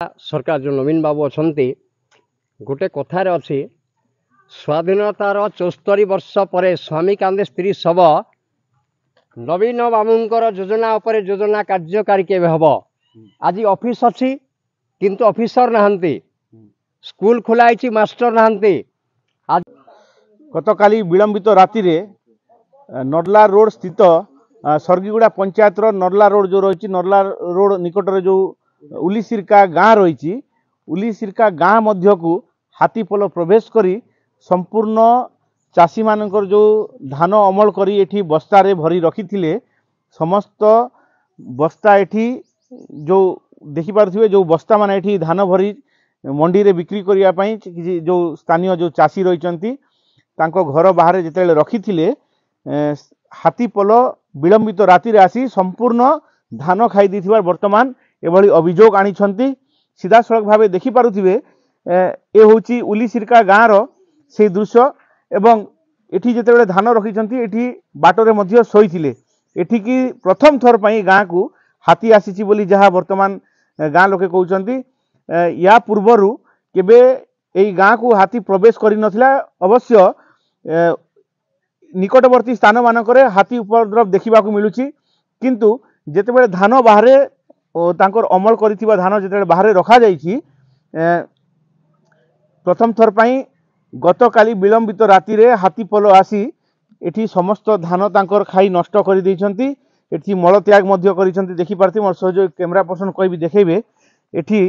सरकार जो नवीन बाबू अच्छा गोटे कथार अच्छी स्वाधीनतार 74 वर्ष पर स्वामी कांदे स्त्री शव नवीन बाबूंकर योजना उपर योजना कार्यकारी केवे हम आज ऑफिस अच्छी किंतु ऑफिसर नहांती स्कूल खोलाई मास्टर नहांती। आज गतकाली विलंबित राति रे नर्ला रोड स्थित सर्गीगुड़ा पंचायत नर्ला रोड जो रही नर्ला रोड निकट जो उलीसिरका गाँ रही उलीसिरका गाँ मध्य को हाथीपल प्रवेश करी संपूर्ण चाषी मानकर जो धान अमल करी एठी बस्ता रे भरी रखी थिले समस्त बस्ता एठी जो देखि पारुथिबे जो बस्ता माने एठी धान भरी मंडी रे बिक्री करिया पई जो स्थानीय जो चाषी रहिचंती तांको घर बाहर जेतेले रखी थिले हाथीपल विलंबित राति रे आसी संपूर्ण धान खाई दिथिबार वर्तमान एभली अभियोग आनिछंती। सीधा सड़क भावे देखि पारुथिबे ए होची उलीसिरका गाँ रो से दृश्य एवं एठी जेतेबेले धान रखिछंती एठी बाटरे मध्य सोईथिले एठी की प्रथम थर पई गाँ को हाथी आसीची बोली जहा वर्तमान गाँ लोके कहउछंती। या पूर्वरु केबे एई गाँ को हाथी प्रवेश करि नथिला अवश्य निकटवर्ती स्थान मानकरे हाथी उपद्रव देखा मिलूची किंतु जेतेबेले धान बाहर तांकर अमल करिथिबा धान जेतेबेले बाहर रखा जाइछि प्रथम थर पई गतकाली विलंबित राति रे हाथीपल आसी एठी समस्त धान तांकर खाई नष्ट कर दैछंती। एठी मल त्याग मध्य करिसंती देखि पारथि मोर सहयोग कैमरा पर्सन कहबी देखैबे एठी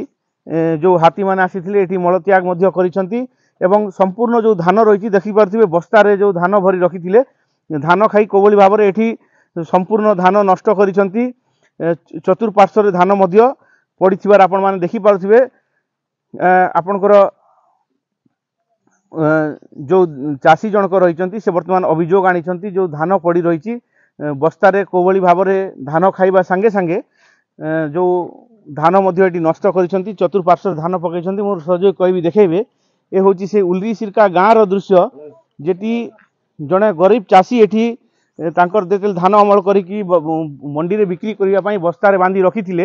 जो हाथी माने आसीथिले एठी मल त्याग मध्य करिसंती एवं संपूर्ण जो धान रही देखि पारथिबे बस्ता रे जो धान भरी रखिथिले धान खाई कोबली भाव एठी संपूर्ण धान नष्ट करिसंती। चतुर्पार्श्व रे धान मध्य पड़िथिबार आपण माने देखि पारथिबे आपणकर जो चाषी जनक रही से वर्तमान अभियोग आनी जो धान पड़ी रही बस्तार कोवली भाव में धान खाइबा सांगे सांगे जो धान मध्य नष्ट कर चतुर्पार्श्व धान पकई मोर सहयोग कहबी देखेबे ए हूँ से उलीसिरका गाँ रो दृश्य जेटी जड़े गरीब चाषी एठी तांकर देतेल धान अमल करी मंडी रे बिक्री करने बस्तार बांधी रखी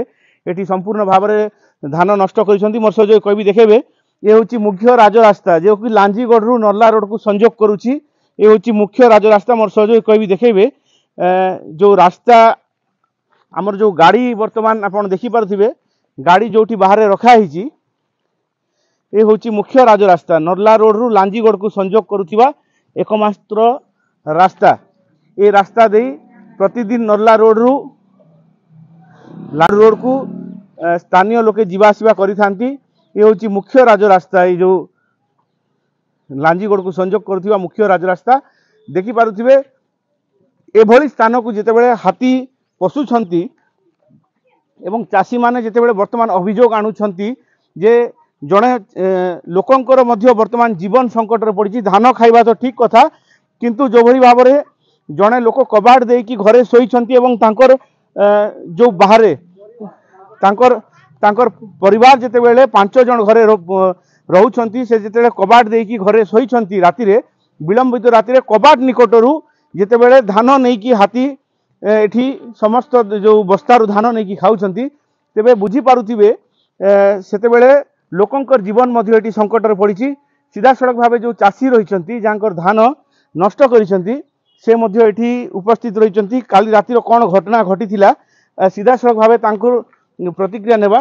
एठी संपूर्ण भाव में धान नष्ट कर मोर सहयोग कहबी देखेबे ये हूँ मुख्य राजरास्ता जो कि लांजीगढ़ रु नर्ला रोड को संजोग करुच्ची ये हूँ मुख्य राजरास्ता मोर सहयोग कहबी देखेबे जो रास्ता आमर जो गाड़ी वर्तमान आप देखि पारुथिबे गाड़ी जोटी बाहर रखा ही ये हूँ मुख्य राजरास्ता नर्ला रोड रु लांजीगढ़ को संजोग करुथिबा एकमात्र रास्ता ये रास्ता दे प्रतिदिन नर्ला रोड रु लांजी रोड को स्थानीय लोके जीवा आसिबा करिथांती। ये हूँ मुख्य राजरास्ता ये जो लांजीगढ़ को संजोग करुथिबा मुख्य राजरास्ता देखि पारुथिबे एभली स्थान को जेतेबेले हाथी पशुछंती एवं चाषी माने जेतेबेले वर्तमान अभियोग आनुछंती जे जड़े लोकंकर मध्य वर्तमान जीवन संकट रे पड़ी धान खाइबा तो ठीक कथा किंतु जो भली भाव में जड़े लोक कबाड़ देकी घरे सोईछंती एवं तांकर जो बाहरे तांकर परिवार जेतेबेले 5 जन घरे रहउछंती से जेतेबेले कबाड़ देकी घरे सोईछंती राति रे विलंबित राति रे कबाड़ निकटरू जेतेबेले धान नेकी हाथी एठी समस्त जो बस्तारू धान नेकी खाउछंती तेबे बुझी पारुथिबे सेतेबेले लोकंकर जीवन मध्य एठी संकट रे पड़िछि। सीधा सड़क भावे जो चाषी रहिछंती जांकर धान नष्ट करिछंती से मध्य एठी उपस्थित रहिछंती काली राति रो कोन घटना घटिथिला सीधा सड़क भावे तांकर प्रतिक्रिया नेबा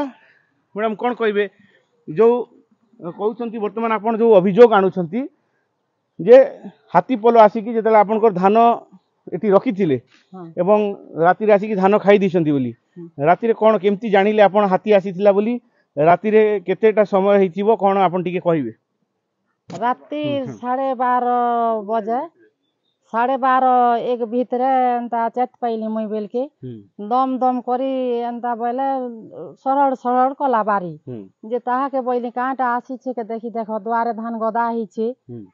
मैडम कौन कहे जो कहते बर्तमान आप जो अभियोग आणुछंती जे हाथीपल आसिकी जेतेला आपनकर धान एटी रखी थिले एवं राति रे आसिकी धान खाई दिसंती बोली राति रे कोन केमती जानिले आपन हाथी आसीथिला बोली राति रे केतेटा समय हेतिबो कोन आपन टिके कहिबे। राति 12:30 बजे 12:30 एक भितरे एंता चेत पाइली मुई बेल के दम दम करी एंता बोले सरड़ सरड़ कला बारी जे ताहा के बोइली कांटा आसी छे के देखी देखो द्वारे धान गदा ही छे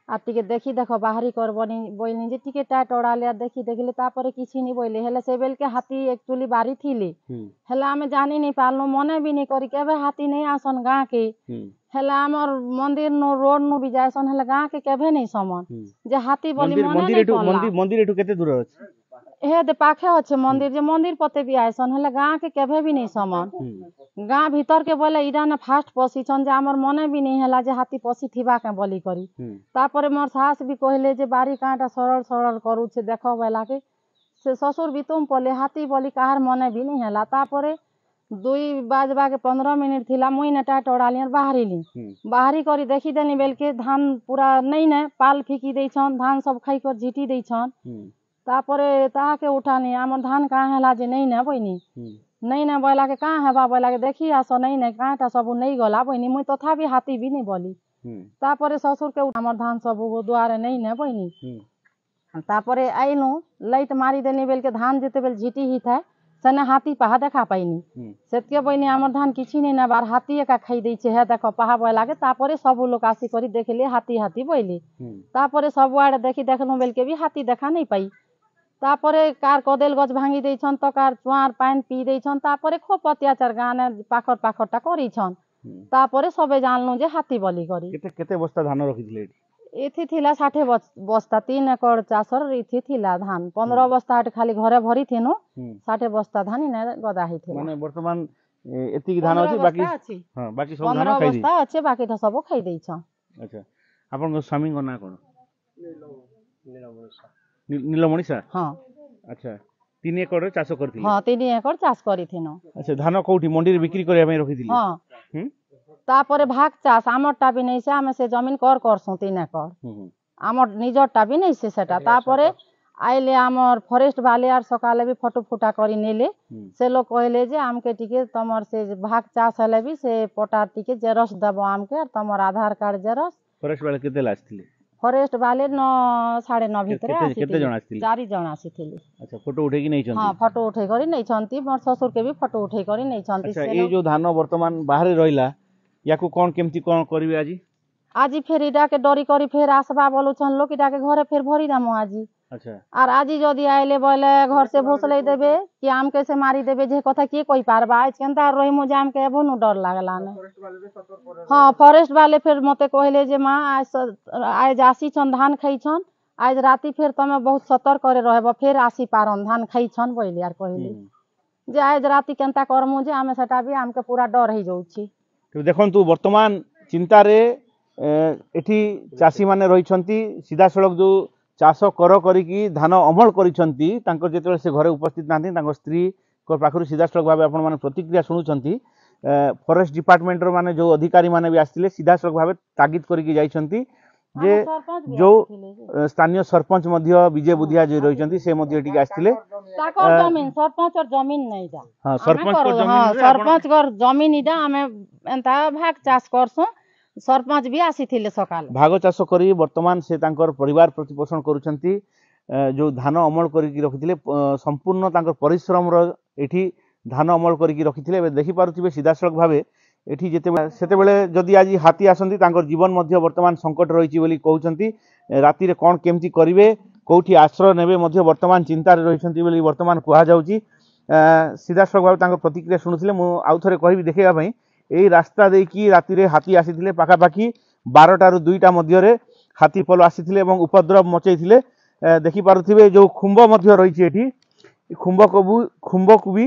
आ टिके देखी देखो बाहरी कर बनी बोइली जे टिके टाट ओडाले देखी देखले तापरे किछि नि बोइले हेले से बेल के हाथी एक्चुअली बारी थिले हेले आमे जानि नि पालनु मने भी नि करी केबे हाथी नहीं आसन गां के हेले हमर मंदिर नो रोड नो भी जायसन हेले गां के केबे नहीं समन जे हाथी बोली मने नहीं पड़ला। मंदिर एठू केते दूर अछि हे दे पाखे अच्छे मंदिर जे मंदिर पते भी आयसन हेले गाँ के केभे भी नहीं समन गाँ भीतर के बोले इरा ने फास्ट पशिछन जे हमर मने भी नहीं हला जे हाथी पशि थिबा के बोली करी तापरे मोर सास भी कहले जे बारी कांटा सरल सरल करू छे देखो बेला के से ससुर भी तुम पले हाथी बोली काहार मने भी नहीं हला तापरे 2 के 15 मिनट थिला मुई नेटा टोड़ाली बाहरी करी देखी देनी बेल के धान पूरा नहीं ने पाल फिकी दै छन धान सब खाई कर झिटी दै छन तापरे ताके उठानी आमर धान कहाँ हला जे नहीं ने बहिनी नहीं ने बोला के कहाँ हेबा बोला के देखी आस नहीं ने कांटा सब नहीं गला बहिनी मुई तथापि हाथी भी नहीं बोली तापरे ससुर के आमर धान सब द्वारे नहीं ने बहिनी तापरे आइलू लैट मारी देनी बेल के धान जेते बेल झिटी ही था सेने हाथी पहा देखा पाइनी सेतके बहिनी आमर धान किछि नहीं ने बार हाथी एका खाई दै छे हे देखो पहा बोला के तापरे सब लोग आसी करी देखले हाथी हाथी बोली तापरे सब आड़े देखी देखलू बेल के भी हाथी देखा नहीं पाई तापरे कार कदेल गछ भांगी दै छन तो कार चुआर पानी पी दै छन तापरे खूब अत्याचार गाने पाखर पाखरटा करी छन तापरे सबे जानलू जे हाथी बलि करी केते केते बस्ता धान रखिथिले इथि थिला 60 बस्ता 3 एकड़ चासर इथि थिला धान 15 बस्ता हट खाली घरे भरी थिनु 60 बस्ता धान ने गदा ही थिला माने वर्तमान एति धान अछि बाकी हां बाकी सब धान 15 बस्ता अछि बाकी त सब खाई दै छ अच्छा आपन स्वामी को ना कोन नीलमणि सर हां अच्छा 3 एकड़ चाष करथि हां 3 एकड़ चाष करिथिनो अच्छा धान कोठी मंडी रे बिक्री करे में रखिथिले हां तापरे भाग चाष आमरटा भी नहीं से आमे से जमीन कर करसु 3 एकड़ आमर निजरटा भी नहीं से सेटा तापरे आइले आमर फॉरेस्ट वाले आर सकाले भी फोटो फुटा करी नेले से लोग कहले जे आमके टिके तमर से भाग चाष हले भी से पटा टिके जेरस दबो आमके तमर आधार कार्ड जेरस फॉरेस्ट वाले केते लास्थिले फॉरेस्ट वाले 9 9:30 भितरे केते जण आस्थिले 4 जण आसीथिले अच्छा फोटो उठे की नहीं छंती हां फोटो उठे करी नहीं छंती मोर ससुर के भी फोटो उठे करी नहीं छंती अच्छा ए जो धान वर्तमान बाहर रहिला याकू कोन केमती कोन करबे आजी फेर इडा के डरी करी फेर आसबा बोलु छन लोक इडा के घरे फेर भरी दामो आजी अच्छा और आजी जदी आइले बोले घर से भोसले देबे कि आम कैसे मारी देबे जे कथा के कोई पारबा आज केनता रहिमो जाम के एबो नु डर लागला ने हां फॉरेस्ट वाले फिर मते कहले जे मां आज आसी छन धान खाई छन आज राती फिर तमे बहुत सतर्क करे रहबो फिर आसी पारन धान खाई छन बोइले यार कहले जे आज राती केनता करमु जे आमे सेटा भी आम के पूरा डर ही जाउ छी तो देखंतु वर्तमान चिंता रे एठी चासी माने रही छंती सीधा सड़क जो चाष कर करी धान अमल करिसंती तांकर जेते से घरे उपस्थित नाथि तांकर स्त्री को पाखरु सीधा सड़क भाबे आपण माने प्रतिक्रिया सुनुचंती फॉरेस्ट डिपार्टमेंट रो माने जो अधिकारी माने भी आस्थिले सीधा सड़क भाबे तागिद करी जाइछंती जे जो स्थानीय सरपंच मध्य विजय बुधिया जे रहिसंती से मध्य एठी आस्थिले ताकर जमीन सरपंच और जमीन नहीं जा हां सरपंच को जमीन हां सरपंच कर जमीन इडा हमें एंता भाग चाष करसु सरपंच भी आसीथिले सकाल भाग चाष करी वर्तमान से तांकर परिवार प्रतिपोषण करूछंती जो धान अमल करी रखिथिले संपूर्ण तांकर परिश्रम रो एठी धान अमल करी रखिथिले देखि पारुथिबे सीधा सड़क भाबे एठी जेते सेते बेले जदी आज हाथी आसंती तांकर जीवन मध्य वर्तमान संकट रहिछि बोली कहउछंती राती रे कोन केमती करिवे कोठी आश्रय नेबे मध्य वर्तमान चिंता रे रहिसंती बोली वर्तमान कुहा जाउछि सीधा सड़क भाबे तांकर प्रतिक्रिया सुनुथिले मु आउ थरे कहिबि देखेबा पई एई रास्ता दे की राती रे हाथी आसीथिले पाखा पाखी 12टा रु 2टा मध्य रे हाथी पल आसीथिले एवं उपद्रव मचैथिले देखि पारुथिबे जो खुंब मध्य रहिछि एठी खुंब को भी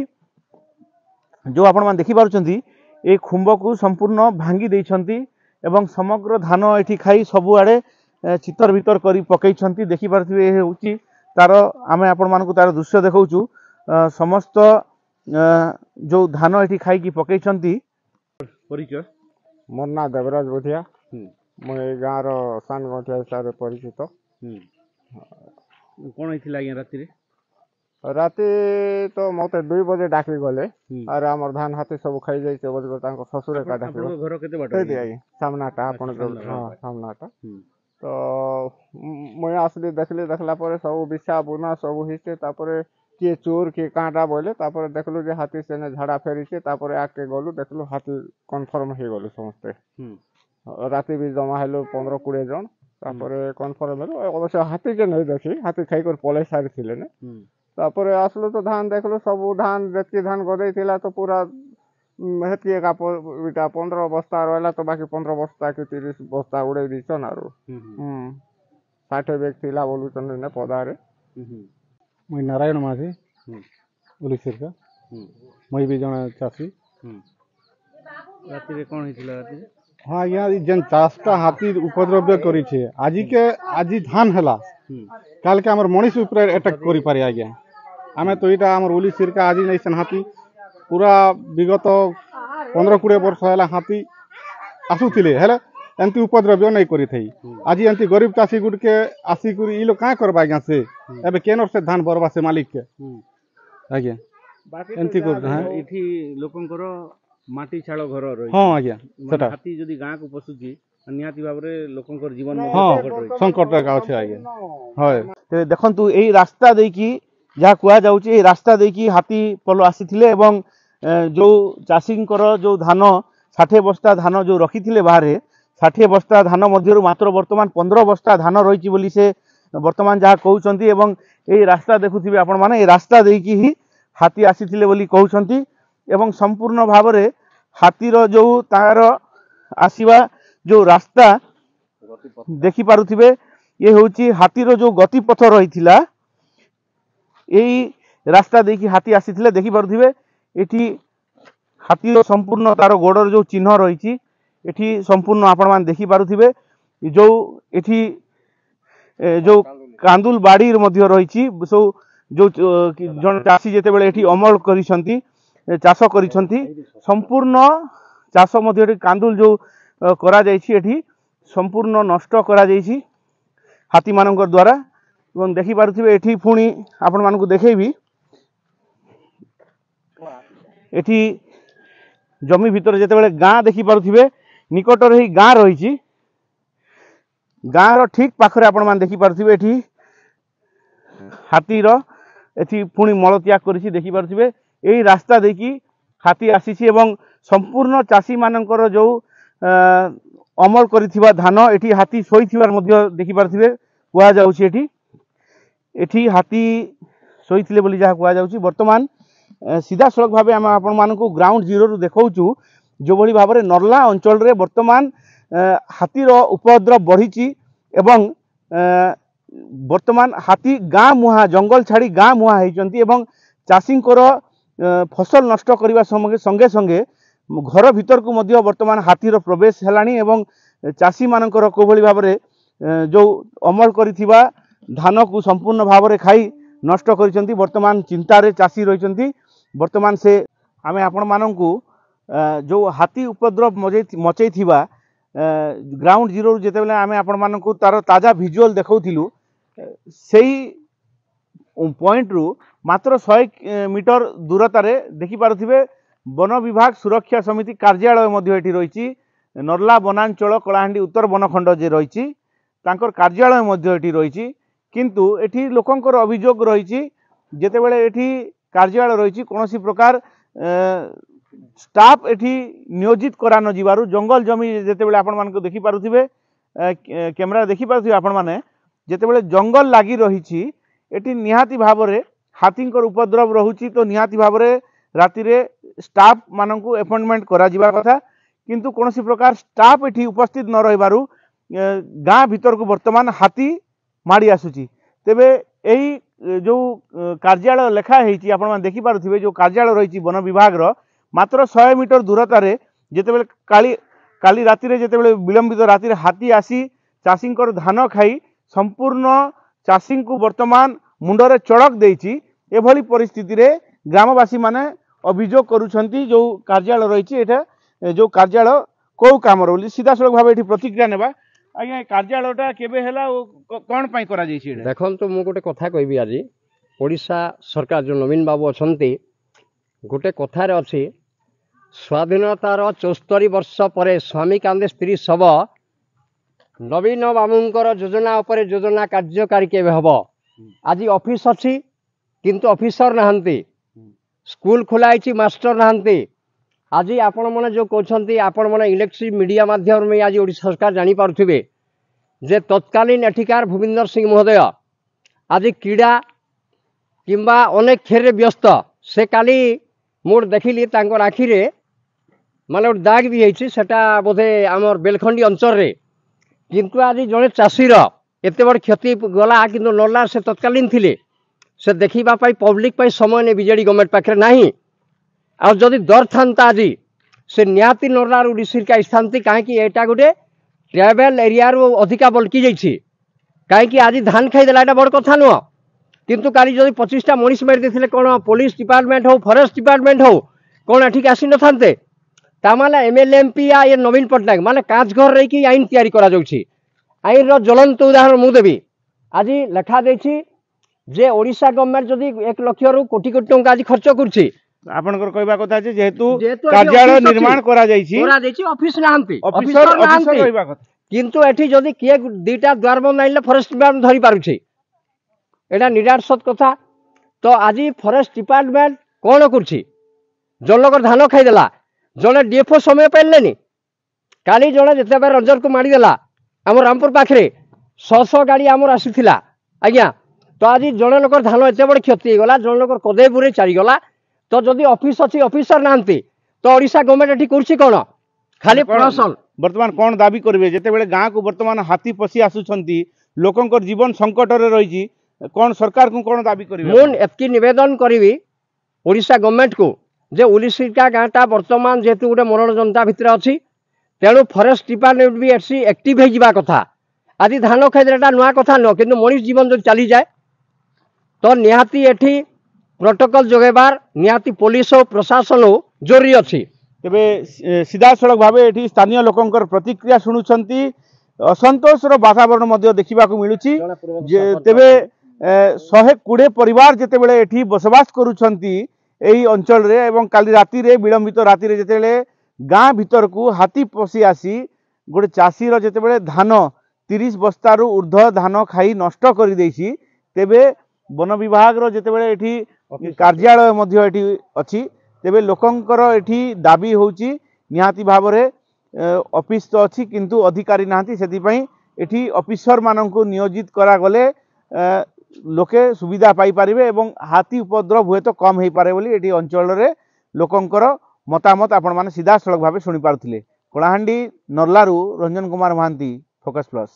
जो आपण मान देखि पारुछंती ए खुंब को संपूर्ण भांगी दैछंती एवं समग्र धान एठी खाई सबु आड़े चितर भीतर करी पकैछंती देखि पारुथिबे ए होची तार आमे आपण मानकु तार दृश्य देखौछु समस्त जो धान एठी खाई की पकैछंती परिचय मोर ना देवराज बुधिया मो ए गाँव रो सान गठिया हिसाब से परिचित कोन होइथिला या राती रे राती तो मते 2 बजे डाकी गले और हमर धान हाथी सब खाई जाई छै बोल तांको ससुर का डाकी घर केते बाट दिया सामनाटा अपन हां सामनाटा तो मैं आसली देखला पर सब बिछा बुना सब हिचे तापरे के चोर के कांटा बोले तापर देखलु जे हाथी सेने झाड़ा फेरी छे तापर आके गलु देखलु हाथी कन्फर्म हे गलु समस्ते राती भी जमा हेलो 15-20 जन तापर कन्फर्म हेलो अवश्य हाथी के नहीं देखी हाथी खाई कर पले सारी थिले ने तापर आसलो तो धान देखलु सब धान जेतकी धान गदै थिला तो पूरा हेतकी का 15 बस्ता रहला तो बाकी 15 बस्ता के 30 बस्ता उड़ै दिछन आरो 60 बैग थिला बोलु तने ने पदारे मुई नारायण माझी उलिसिर का मुई भी जन चाषी। ରାତିରେ କ'ଣ ହେଇଥିଲା ରାତିରେ? हाँ आज्ञा जेन चाषटा हाथी उपद्रव्य करिछे आज धान हैला काल के हमर मनीष ऊपर अटैक करि पारे आज्ञा आमे तो इटा हमर उलिसिर का आज नहीं सन हाथी पूरा विगत 15-20 वर्ष हैला हाथी आसुथिले हेले एंती उपद्रव्य नहीं करि थई आज एंती गरीब चाषी गुड के आसी करी ई लोग का करबा आज्ञा से एबे केनर से धान बरबा से मालिक के आज्ञा एंती कर हां ଏଠି ଲୋକଙ୍କର ମାଟି ଚାଳ ଘର ରହିଛି। हाँ आज्ञा सेटा ହାତୀ ଯଦି ଗାଁକୁ ପଶୁଛି ନିହାତି ଭାବରେ ଲୋକଙ୍କର ଜୀବନ हाँ संकट का अच्छे आज्ञा हाय ତେବେ ଦେଖନ୍ତୁ ଏଇ ରାସ୍ତା ଦେଇକି ଯାହା କୁହାଯାଉଛି ଏଇ ରାସ୍ତା ଦେଇକି ହାତୀ ପଲ ଆସିଥିଲେ ଏବଂ ଯୋଉ ଚାଷୀଙ୍କର ଯୋଉ ଧାନ 60 ବସ୍ତା ଧାନ ଯୋଉ ରଖିଥିଲେ ବାହାରେ 60 ବସ୍ତା ଧାନ ମଧ୍ୟରୁ ମାତ୍ର ବର୍ତ୍ତମାନ 15 ବସ୍ତା ଧାନ ରହିଛି ବୋଲି ସେ ବର୍ତ୍ତମାନ ଯାହା କହୁଛନ୍ତି ଏବଂ ଏଇ ରାସ୍ତା ଦେଖୁଥିବେ ଆପଣମାନେ ଏଇ ରାସ୍ତା ଦେଇକି ହିଁ ହାତୀ ଆସିଥିଲେ ବୋଲି କହୁଛନ୍ତି ଏବଂ ସମ୍ପୂର୍ଣ୍ଣ ଭାବରେ ହାତୀର ଯୋଉ ତାର ଆସିବା ଯୋଉ ରାସ୍ତା ଦେଖି ପାରୁଥିବେ ये होची हाथीर जो गतिपथ रही यही रास्ता देखी हाथी आसी देखी पारे ये हाथीर संपूर्ण तार गोड़र जो चिन्ह रही संपूर्ण आपण मान देखी पारे जो ये जो कांदुल बाड़ी रही सब जो जन चाषी जिते बड़े अमल करिसंती चाष करिसंती संपूर्ण चाष मध्य कांदुल जो करा जायछि एठी संपूर्ण नष्ट करा जायछि हाथी मानकर द्वारा एवं देखी पारुथिबे एठी पुणी आपण मानकु देखेबी एठी जमी भितर जेते बेले गाँ देखी पारुथिबे निकटर ही गाँ रही गाँ रो ठीक पाखरे आपण मान देखी पारुथिबे एठी हाथीर एठी पुणी मल त्याग करिछि देखी पारुथिबे एही रास्ता देखी हाथी आसीछि एवं संपूर्ण चाषी मानकर जो अमल करिथिबा धान एठी हाथी सोईथिबार मध्य देखि पारथिबे कुआ जाउछि एठी हाथी सोईथिले बोली जहा कुआ जाउछि वर्तमान सीधा सड़क भाबे हम आपण मानकु ग्राउंड जीरो रु देखौछु जो भली भाबरे नरला अंचल रे वर्तमान हाथीर उपद्रव बढ़िछि एवं वर्तमान हाथी गाँ मुहा जंगल छाड़ी गाँ मुहा होइचंती एवं चाषींकर फसल नष्ट करबा संगे संगे घर भीतर को मध्य वर्तमान हाथीर प्रवेश हेलानी एवं चाषी मानकर कोभली भाबरे जो अमल करिथिबा धान को संपूर्ण भाबरे खाई नष्ट करिसंती वर्तमान चिंतारे चाषी रहिसंती वर्तमान से आमे आपण माननकु जो हाथी उपद्रव मचैथिबा ग्राउंड जीरो जेते बेले आमे आपण माननकु तार ताजा विजुअल देखौथिलु सेही पॉइंट रु मात्र 100 मीटर दूरतारे देखि पारुथिबे वन विभाग सुरक्षा समिति कार्यालय मध्य एठी रही नरला वनांचल कलाहांडी उत्तर वनखंड जे रही कार्यालय मध्य एठी रही किंतु एठी लोकंकर अभियोग रही जेते बेले एठी कार्यालय रही कोनोसी प्रकार स्टाफ एठी नियोजित करा न जिबारु जंगल जमी जेते बेले आपण मानको देखि पारुथिबे कैमरा देखि पारुथिबे आपण माने जेते बेले जंगल लागी रही एठी निहाती भाबरे हाथींकर उपद्रव रहुची तो निहाती भाबरे राति रे स्टाफ मानकु अपॉइंटमेंट करा जिबा कथा किंतु कोनोसी प्रकार स्टाफ एठी उपस्थित न रहिबारु गाँ भीतर को वर्तमान हाथी माड़ी आसुची तेबे एही जो कार्यालय लेखा हेची आपण मान देखि पारुथिबे जो कार्यालय रहिची वन विभाग रो मात्र 100 मीटर दूरतारे जेते बेले काली राति रे जेते बेले विलंबित राति रे हाथी आसी चाषींकर धान खाई संपूर्ण चाषी को वर्तमान मुंडरे चड़क देइची एभली परिस्थिति रे ग्रामवासी माने अभियोग करुछंती जो कार्यालय रही जो कार्यालय कौ काम बोली सीधा सड़क भाव ये प्रतिक्रिया नेबा आज्ञा कार्यालयटा केबे हैला कोन पई करा जायछि देखन तो मु गोटे कथा कहबी आज ओडिशा सरकार जो नवीन बाबू अछंती गोटे कथार अच्छी स्वाधीनतार 74 वर्ष पर स्वामी कांदे स्त्री शव नवीन बाबूंकर योजना उपरे योजना कार्यकारी केबे हबो आज ऑफिस अच्छी किंतु ऑफिसर नहांती स्कूल खोलाई मास्टर नहांती आज आपण मैंने जो कहते आपण मैंने इलेक्ट्रिक मीडिया माध्यम में आज ओडिशा सरकार जानी पारुथिबे जे तत्कालीन एठिकार भूपिंदर सिंह महोदय आज क्रीड़ा किंबा अनेक खेल व्यस्त से काली मोर देखिली तांकर आखिरे माने गोटे दाग भी होती सेटा बोधे आमर बेलखंडी अंचल रे किंतु आज जड़े चाषीर एत बड़ क्षति गला किंतु नरला से तत्कालीन थिले से देखा पब्लिक समय नहीं बीजेडी गवर्नमेंट पाखे नहीं आ जदि डर था आज से निहाती नर्ला रोड का स्थान कहीं एटा गोटे ट्राइबल एरिया रू अधिका बल्कि जाइए कहीं आज धान खाईदेला यहाँ बड़ कथा नुह किंतु काली जदि 25टा मनीष मारी देते कौन पुलिस डिपार्टमेंट हो फॉरेस्ट डिपार्टमेंट हो कौन एठिक आसी न थांते तामाने एमएलए एमपी या ये नवीन पट्टनायक माने कांच घर रही आईन तैयारी करा जाउछि आईन रो ज्वलंत उदाहरण मु देबी आज लेखा देछि जे ओडिशा गवर्नमेंट जदि 1 लाख रु कोटी कोटी टंका आज खर्च करछि आपनकर कहबा कथा जे जेहेतु जेहेतु कार्यालय ऑफिस निर्माण अछि, करा जाइछि करा देछि ऑफिस नाहंती ऑफिसर कहबा कथा किंतु एठी जदि किए दुईटा द्वार बंद आइले फॉरेस्ट डिपार्टमेंट धरि पारुछि एटा निराट सत कथा तो आज फॉरेस्ट डिपार्टमेंट कौन करछि जन लोक धान खाईदेला जड़े डीएफओ समय पाइलेनि काली जड़े जिते रंजन को मारिदेला आम रामपुर पाखे 100 गाड़ी आमर आसीला आज्ञा तो आज जड़े लोक धान एत बड़ क्षति होगा जन लोक कदेपुर चलीगला तो जदि ऑफिस अच्छी ऑफिसर नाहंती तो ओडिशा गवर्नमेंट ये कौन खाली प्रशासन वर्तमान कौन दाबी करेंगे जिते गाँ को वर्तमान हाथी पशि आसुंच लोकंर जीवन संकट रही कौन सरकार को कौन दाबी करेंगे मुझे निवेदन करी ओडिशा गवर्नमेंट को जे उलिसिका गाँटा बर्तमान जेहेतु गोटे मरण जनता भितर अच्छी तेणु फॉरेस्ट डिपार्टमेंट भी एसी एक्टिव हो कथा आज धान खाईदेला नुआ कथा नुह कि मनीष जीवन जो चली जाए तो निहाती एठी प्रोटोकॉल जोगेबार निहाती पुलिस हो प्रशासन हो जरूरी अच्छी तेबे सीधा सड़क भाव ये स्थानीय लोकंकर प्रतिक्रिया शुणुंट असंतोषर वातावरण मध्य देखा मिलूँ तेबे 120 परिवार जितेबले एठी बसवास करुछंती एही अंचल रे एवं काली राति रे विलंबित राति रे जितेबले गाँ भीतर को हाथी पशि आसी गोटे चाषीर जितेबले धान 30 बस्तारू ऊर्ध्व धान खाई नष्ट कर देछि तेबे वन विभाग रो जितेबले एठी कार्यालय मध्य एठी अछि तेबे लोकंकर एठी दाबी होउची निहाती भाव रे ऑफिस तो अच्छी किंतु अधिकारी नाहंती सेति पई एठी ऑफिसर माननकु नियोजित करा गले लोके सुविधा पाई पारिबे एवं हाथी उपद्रव हुए तो कम हो पारे बोली एठी अंचल रे लोकंकर मतामत आपण माने सीधा सड़क भाव शुणी पारुथिले कलाहांडी नर्लारू रंजन कुमार महांती फोकस प्लस।